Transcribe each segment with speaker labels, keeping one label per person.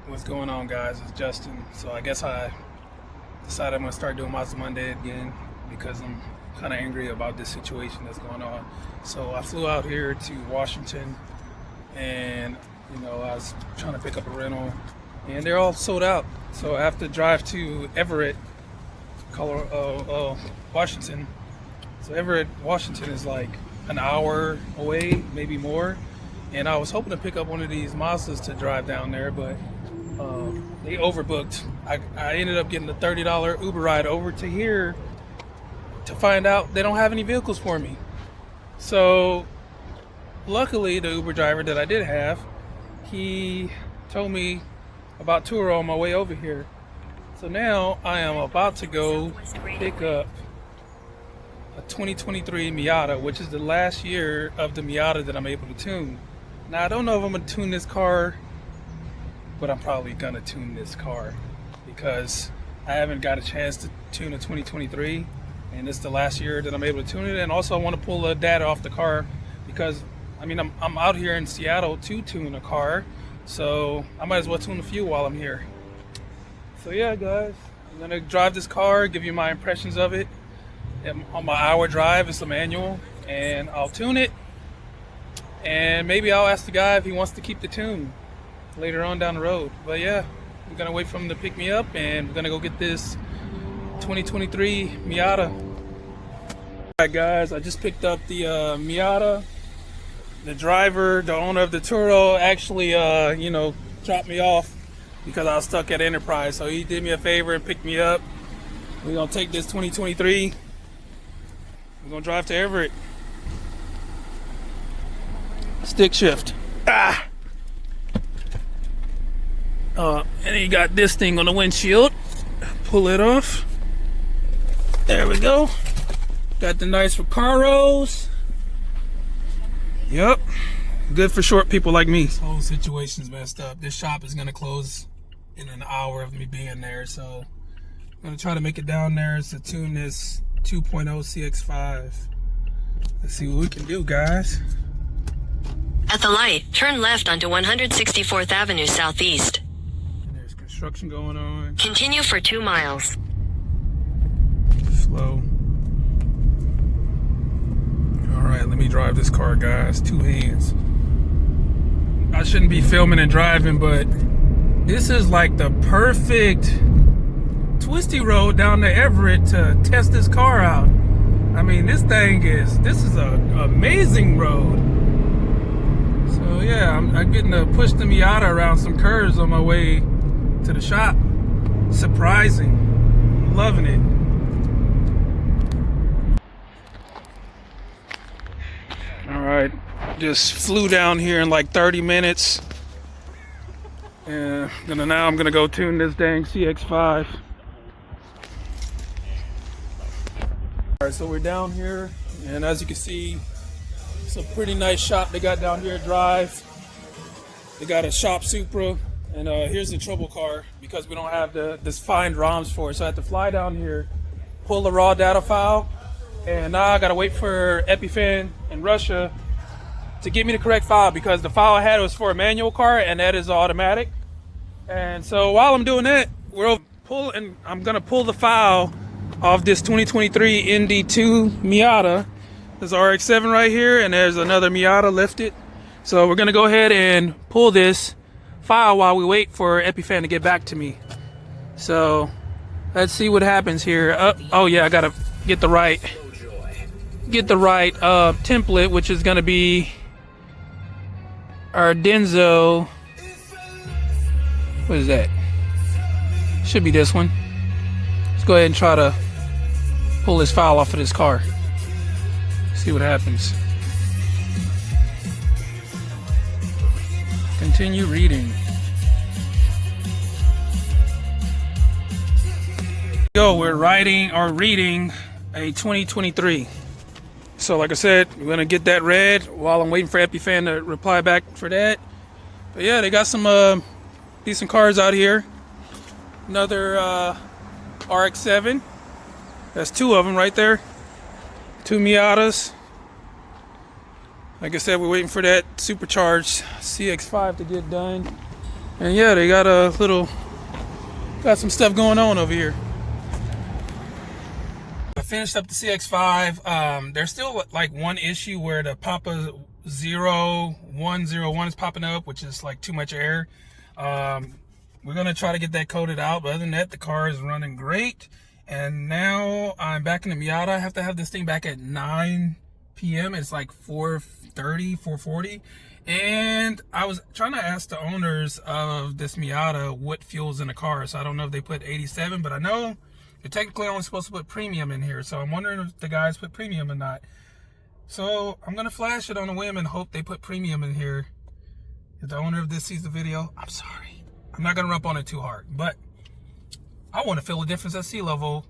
Speaker 1: What's going on, guys? It's Justin. So I guess I decided I'm gonna start doing Mazda Monday again because I'm kind of angry about this situation that's going on. So I flew out here to Washington, and I was trying to pick up a rental, and they're all sold out. So I have to drive to Everett, Colorado, Washington. So Everett, Washington is like an hour away, maybe more. And I was hoping to pick up one of these Mazdas to drive down there, but they overbooked. I ended up getting a $30 Uber ride over to here to find out they don't have any vehicles for me. So luckily, the Uber driver that I did have, he told me about Turo on my way over here. So now I am about to go pick up a 2023 Miata, which is the last year of the Miata that I'm able to tune. Now, I don't know if I'm going to tune this car, but I'm probably going to tune this car because I haven't got a chance to tune a 2023, and it's the last year that I'm able to tune it. And also, I want to pull the data off the car because, I'm out here in Seattle to tune a car, so I might as well tune a few while I'm here. So yeah, guys, I'm going to drive this car, give you my impressions of it. On my hour drive, it's a manual, and I'll tune it. And maybe I'll ask the guy if he wants to keep the tune later on down the road. But yeah, we're gonna wait for him to pick me up, and we're gonna go get this 2023 Miata. Alright guys, I just picked up the Miata. The driver, the owner of the Turo, actually dropped me off because I was stuck at Enterprise. So he did me a favor and picked me up. We're gonna take this 2023. We're gonna drive to Everett. Stick shift. And you got this thing on the windshield. Pull it off. There we go. Got the nice Recaros. Yep. Good for short people like me. This whole situation's messed up. This shop is gonna close in an hour of me being there, so I'm gonna try to make it down there to tune this 2.0 CX-5. Let's see what we can do, guys.
Speaker 2: At the light, turn left onto 164th Avenue Southeast.
Speaker 1: And there's construction going on.
Speaker 2: Continue for 2 miles.
Speaker 1: Slow. Alright, let me drive this car, guys. 2 hands. I shouldn't be filming and driving, but this is like the perfect twisty road down to Everett to test this car out. This is an amazing road. So yeah, I'm getting to push the Miata around some curves on my way to the shop. Surprising. I'm loving it. Alright, just flew down here in like 30 minutes. And now I'm gonna go tune this dang CX-5. Alright, so we're down here, and as you can see, it's a pretty nice shop they got down here to drive. They got a shop Supra, and here's the trouble car because we don't have this find ROMs for it. So I have to fly down here, pull the raw data file, and now I gotta wait for Epifan in Russia to give me the correct file because the file I had was for a manual car and that is automatic. And so while I'm doing that, I'm gonna pull the file of this 2023 ND2 Miata. There's RX-7 right here, and there's another Miata lifted. So we're gonna go ahead and pull this file while we wait for Epifan to get back to me. So let's see what happens here. Oh yeah, I gotta get the right template, which is gonna be our Denso. What is that? Should be this one. Let's go ahead and try to pull this file off of this car. See what happens. Continue reading. We're reading a 2023. So like I said, we're gonna get that read while I'm waiting for Epifan to reply back for that. But yeah, they got some decent cars out here. Another RX-7. That's 2 of them right there. 2 Miatas. Like I said, we're waiting for that Supercharged CX-5 to get done. And yeah, they got got some stuff going on over here. I finished up the CX-5. There's still like one issue where the Papa 0101 is popping up, which is like too much air. We're gonna try to get that coated out, but other than that, the car is running great. And now I'm back in the Miata. I have to have this thing back at 9 p.m. It's like 4:30, 4:40. And I was trying to ask the owners of this Miata what fuel's in the car. So I don't know if they put 87, but I know they're technically only supposed to put premium in here. So I'm wondering if the guys put premium or not. So I'm gonna flash it on a whim and hope they put premium in here. If the owner of this sees the video, I'm sorry. I'm not gonna rub on it too hard, but I want to feel the difference at sea level,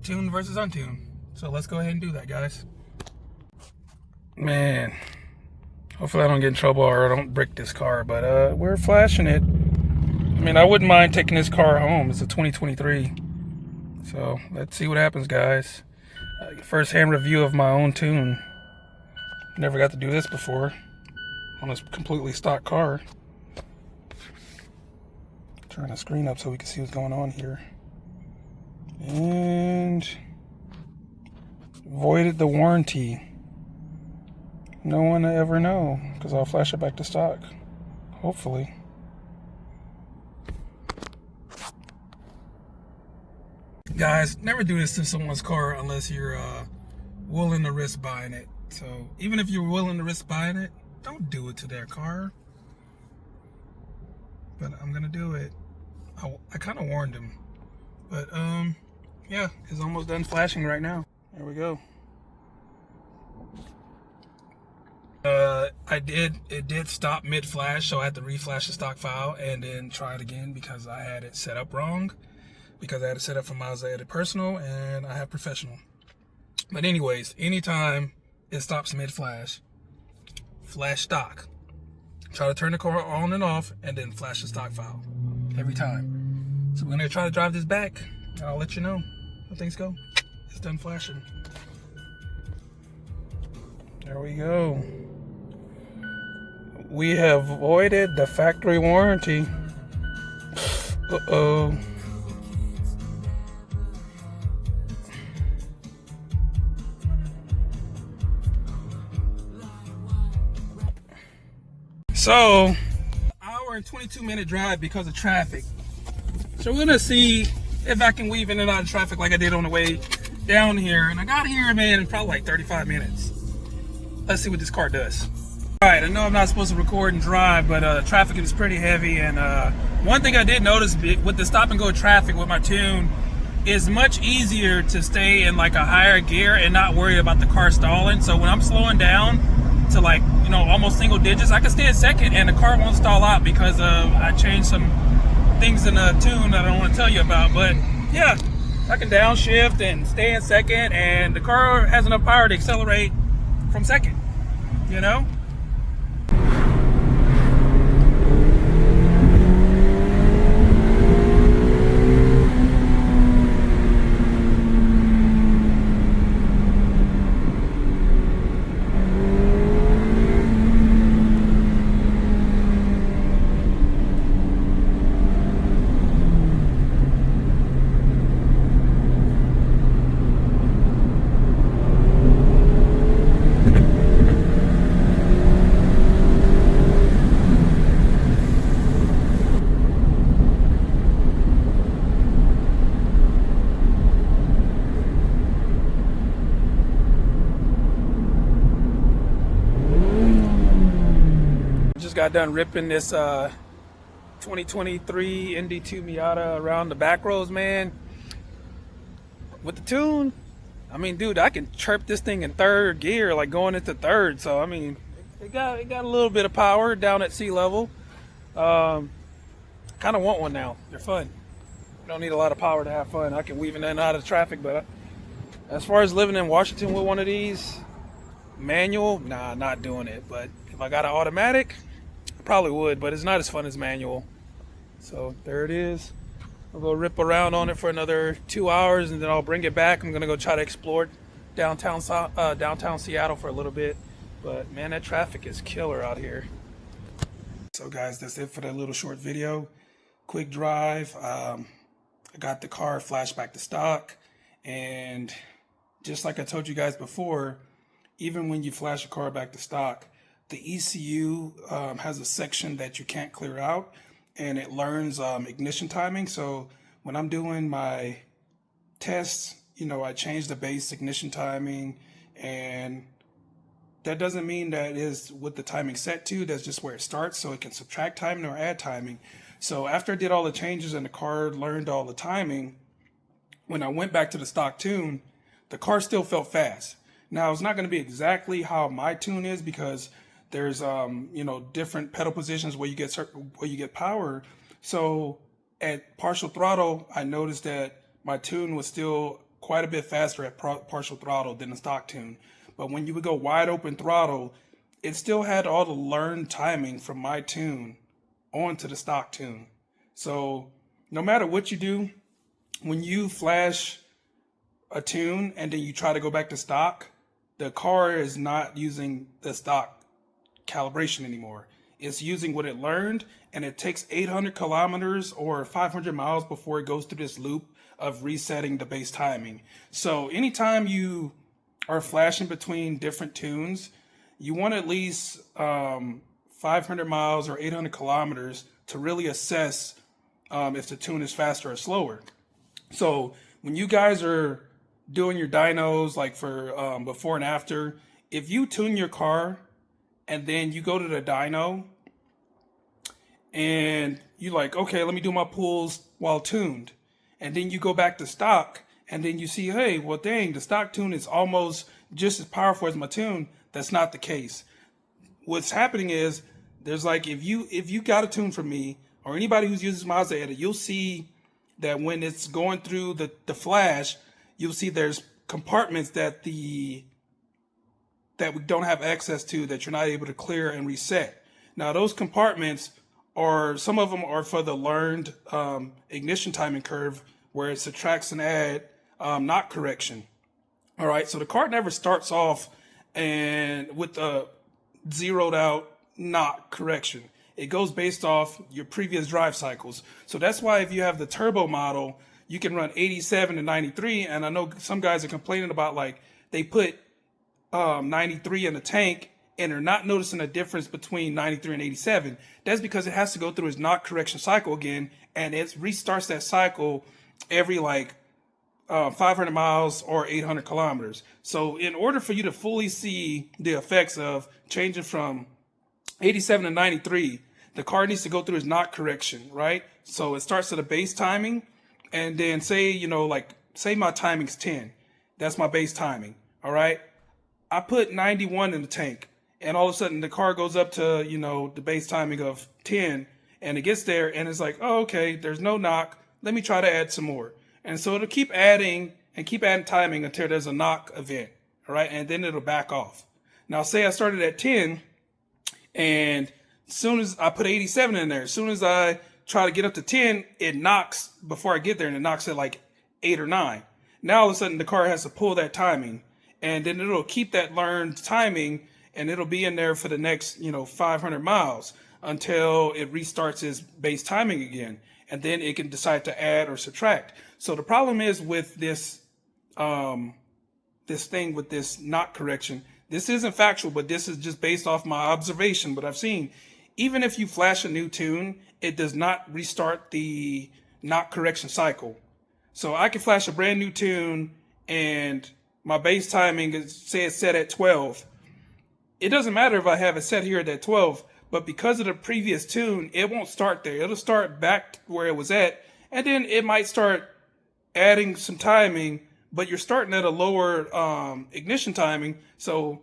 Speaker 1: tuned versus untuned. So let's go ahead and do that, guys. Man, hopefully I don't get in trouble or I don't break this car, but we're flashing it. I mean, I wouldn't mind taking this car home. It's a 2023. So let's see what happens, guys. First-hand review of my own tune. Never got to do this before on this completely stock car. Turn the screen up so we can see what's going on here. And voided the warranty. No one will ever know because I'll flash it back to stock. Hopefully. Guys, never do this to someone's car unless you're willing to risk buying it. So even if you're willing to risk buying it, don't do it to their car. But I'm gonna do it. I kind of warned him. But yeah, it's almost done flashing right now. There we go. It did stop mid-flash, so I had to reflash the stock file and then try it again because I had it set up wrong. Because I had it set up for Mazda Edit Personal and I have Professional. But anyways, anytime it stops mid-flash, flash stock. Try to turn the car on and off and then flash the stock file. Every time. So we're gonna try to drive this back and I'll let you know how things go. It's done flashing. There we go. We have voided the factory warranty. Uh-oh. So, hour and 22-minute drive because of traffic. So we're gonna see if I can weave in and out of traffic like I did on the way down here. And I got here, man, in probably like 35 minutes. Let's see what this car does. All right, I know I'm not supposed to record and drive, but traffic is pretty heavy. And one thing I did notice with the stop and go traffic with my tune is much easier to stay in like a higher gear and not worry about the car stalling. So when I'm slowing down to like, you know, almost single digits, I can stay in second and the car won't stall out because I changed some things in the tune that I don't want to tell you about. But yeah, I can downshift and stay in second and the car has enough power to accelerate from second, you know? Got done ripping this 2023 ND2 Miata around the back roads, man. With the tune, I mean, dude, I can chirp this thing in third gear, like going into third. So I mean, it got a little bit of power down at sea level. Kind of want one now. They're fun. You don't need a lot of power to have fun. I can weave in and out of traffic, but as far as living in Washington with one of these manual, nah, not doing it. But if I got an automatic, probably would, but it's not as fun as manual. So there it is. I'll go rip around on it for another 2 hours and then I'll bring it back. I'm gonna go try to explore downtown Seattle for a little bit. But man, that traffic is killer out here. So guys, that's it for that little short video. Quick drive. I got the car flashed back to stock, and just like I told you guys before, even when you flash a car back to stock, the ECU has a section that you can't clear out, and it learns ignition timing. So when I'm doing my tests, I change the base ignition timing, and that doesn't mean that is what the timing set to. That's just where it starts, so it can subtract timing or add timing. So after I did all the changes and the car learned all the timing, when I went back to the stock tune, the car still felt fast. Now it's not going to be exactly how my tune is, because there's different pedal positions where you get power. So at partial throttle, I noticed that my tune was still quite a bit faster at partial throttle than the stock tune. But when you would go wide open throttle, it still had all the learned timing from my tune onto the stock tune. So no matter what you do, when you flash a tune and then you try to go back to stock, the car is not using the stock calibration anymore. It's using what it learned, and it takes 800 kilometers or 500 miles before it goes through this loop of resetting the base timing. So anytime you are flashing between different tunes, you want at least 500 miles or 800 kilometers to really assess if the tune is faster or slower. So when you guys are doing your dynos, like for before and after, if you tune your car and then you go to the dyno and you like, okay, let me do my pulls while tuned, and then you go back to stock and then you see, hey, well, dang, the stock tune is almost just as powerful as my tune. That's not the case. What's happening is, there's like, if you got a tune from me or anybody who's uses Mazda edit, you'll see that when it's going through the flash, you'll see there's compartments that we don't have access to, that you're not able to clear and reset. Now those compartments some of them are for the learned ignition timing curve, where it subtracts and add knock correction. All right, so the car never starts off and with a zeroed out knock correction. It goes based off your previous drive cycles. So that's why if you have the turbo model, you can run 87 to 93. And I know some guys are complaining about, like, they put 93 in the tank and they're not noticing a difference between 93 and 87. That's because it has to go through its knock correction cycle again, and it restarts that cycle every 500 miles or 800 kilometers. So in order for you to fully see the effects of changing from 87 to 93, the car needs to go through its knock correction, right? So it starts at a base timing, and then say my timing's 10. That's my base timing, all right? I put 91 in the tank, and all of a sudden the car goes up to, the base timing of 10, and it gets there, and it's like, oh, okay, there's no knock. Let me try to add some more. And so it'll keep adding timing until there's a knock event, all right? And then it'll back off. Now, say I started at 10, and as soon as I put 87 in there, as soon as I try to get up to 10, it knocks before I get there, and it knocks at 8 or 9. Now, all of a sudden, the car has to pull that timing, and then it'll keep that learned timing, and it'll be in there for the next, 500 miles until it restarts its base timing again. And then it can decide to add or subtract. So the problem is with this thing with this knock correction. This isn't factual, but this is just based off my observation, what I've seen. Even if you flash a new tune, it does not restart the knock correction cycle. So I can flash a brand new tune and my base timing is, say it's set at 12. It doesn't matter if I have it set here at 12, but because of the previous tune, it won't start there. It'll start back where it was at, and then it might start adding some timing, but you're starting at a lower ignition timing, so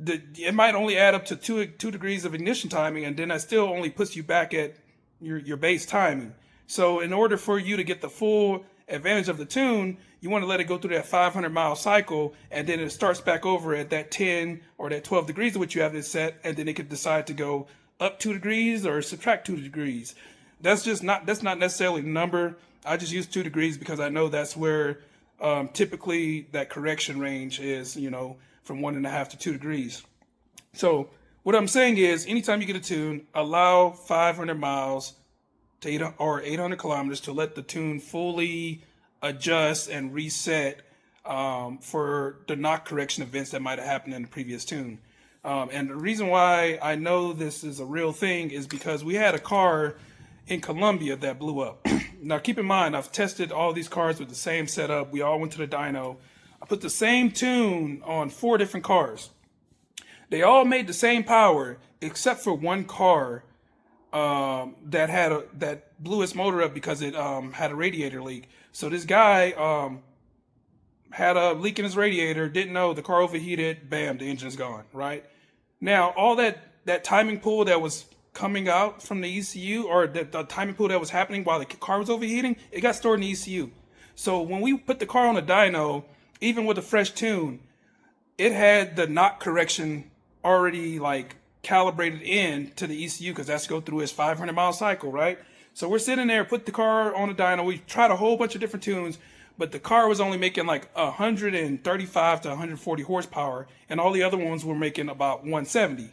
Speaker 1: it might only add up to 2 degrees of ignition timing, and then that still only puts you back at your base timing. So in order for you to get the full advantage of the tune, you want to let it go through that 500-mile cycle, and then it starts back over at that 10 or that 12 degrees of which you have it set, and then it could decide to go up 2 degrees or subtract 2 degrees. That's not necessarily the number. I just use 2 degrees because I know that's where typically that correction range is, from 1.5 to 2 degrees. So what I'm saying is, anytime you get a tune, allow 500 miles to 800 kilometers to let the tune fully adjust and reset for the knock correction events that might have happened in the previous tune. And the reason why I know this is a real thing is because we had a car in Colombia that blew up. Now, keep in mind, I've tested all these cars with the same setup. We all went to the dyno. I put the same tune on 4 different cars. They all made the same power, except for one car that blew its motor up because it had a radiator leak. So this guy had a leak in his radiator, didn't know, the car overheated, bam, the engine's gone, right? Now, all that timing pool that was coming out from the ECU, or the timing pool that was happening while the car was overheating, it got stored in the ECU. So when we put the car on a dyno, even with a fresh tune, it had the knock correction already like calibrated in to the ECU, because that's go through its 500 mile cycle, right? So we're sitting there, put the car on a dyno. We tried a whole bunch of different tunes, but the car was only making like 135 to 140 horsepower, and all the other ones were making about 170.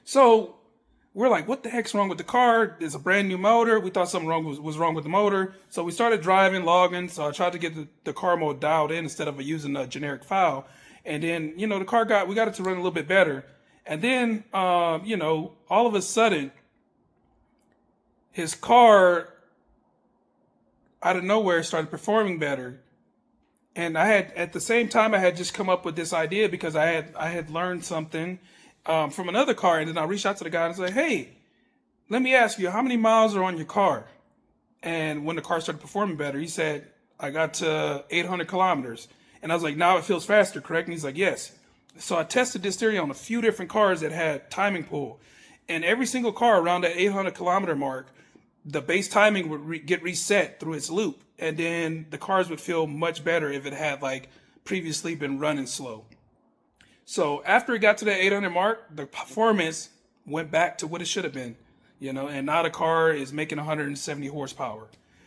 Speaker 1: So we're like, what the heck's wrong with the car? It's a brand new motor. We thought something was wrong with the motor. So we started driving, logging. So I tried to get the car mode dialed in instead of using a generic file. And then, we got it to run a little bit better. And then, all of a sudden, his car out of nowhere started performing better. And at the same time, I had just come up with this idea because I had learned something from another car. And then I reached out to the guy and said, hey, let me ask you, how many miles are on your car? And when the car started performing better, he said, I got to 800 kilometers. And I was like, now it feels faster, correct? And he's like, yes. So I tested this theory on a few different cars that had timing pool. And every single car around that 800 kilometer mark, the base timing would get reset through its loop. And then the cars would feel much better if it had like previously been running slow. So after it got to that 800 mark, the performance went back to what it should have been, and now the car is making 170 horsepower.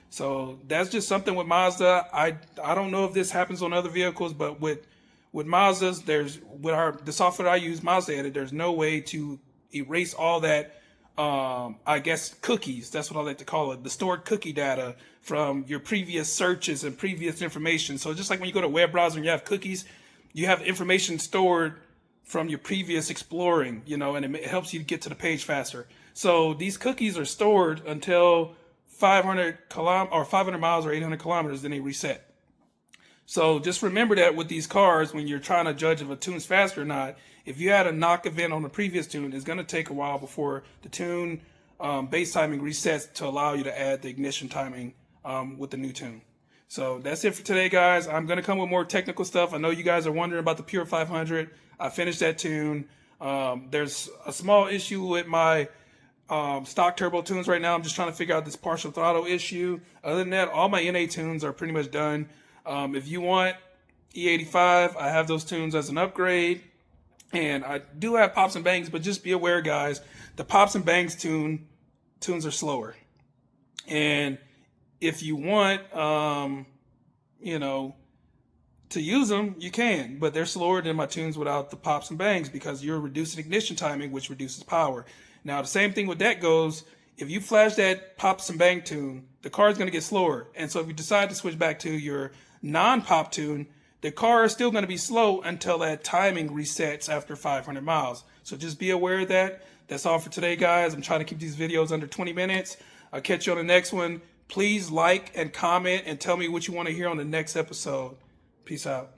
Speaker 1: So that's just something with Mazda. I don't know if this happens on other vehicles, but with Mazdas, the software I use, Mazda Edit, there's no way to erase all that, cookies. That's what I like to call it, the stored cookie data from your previous searches and previous information. So just like when you go to a web browser and you have cookies, you have information stored from your previous exploring, and it helps you get to the page faster. So these cookies are stored until 500 miles or 800 kilometers, then they reset. So just remember that with these cars, when you're trying to judge if a tune's fast or not, if you had a knock event on the previous tune, it's going to take a while before the tune base timing resets to allow you to add the ignition timing with the new tune. So that's it for today, guys. I'm going to come with more technical stuff. I know you guys are wondering about the Pure 500. I finished that tune. There's a small issue with my stock turbo tunes right now. I'm just trying to figure out this partial throttle issue. Other than that, all my NA tunes are pretty much done. If you want E85, I have those tunes as an upgrade. And I do have pops and bangs, but just be aware, guys, the pops and bangs tunes are slower. And if you want, to use them, you can, but they're slower than my tunes without the pops and bangs because you're reducing ignition timing, which reduces power. Now, the same thing with that goes, if you flash that pops and bang tune, the car is going to get slower. And so if you decide to switch back to your non-pop tune, the car is still going to be slow until that timing resets after 500 miles. So just be aware of that. That's all for today, guys. I'm trying to keep these videos under 20 minutes. I'll catch you on the next one. Please like and comment and tell me what you want to hear on the next episode. Peace out.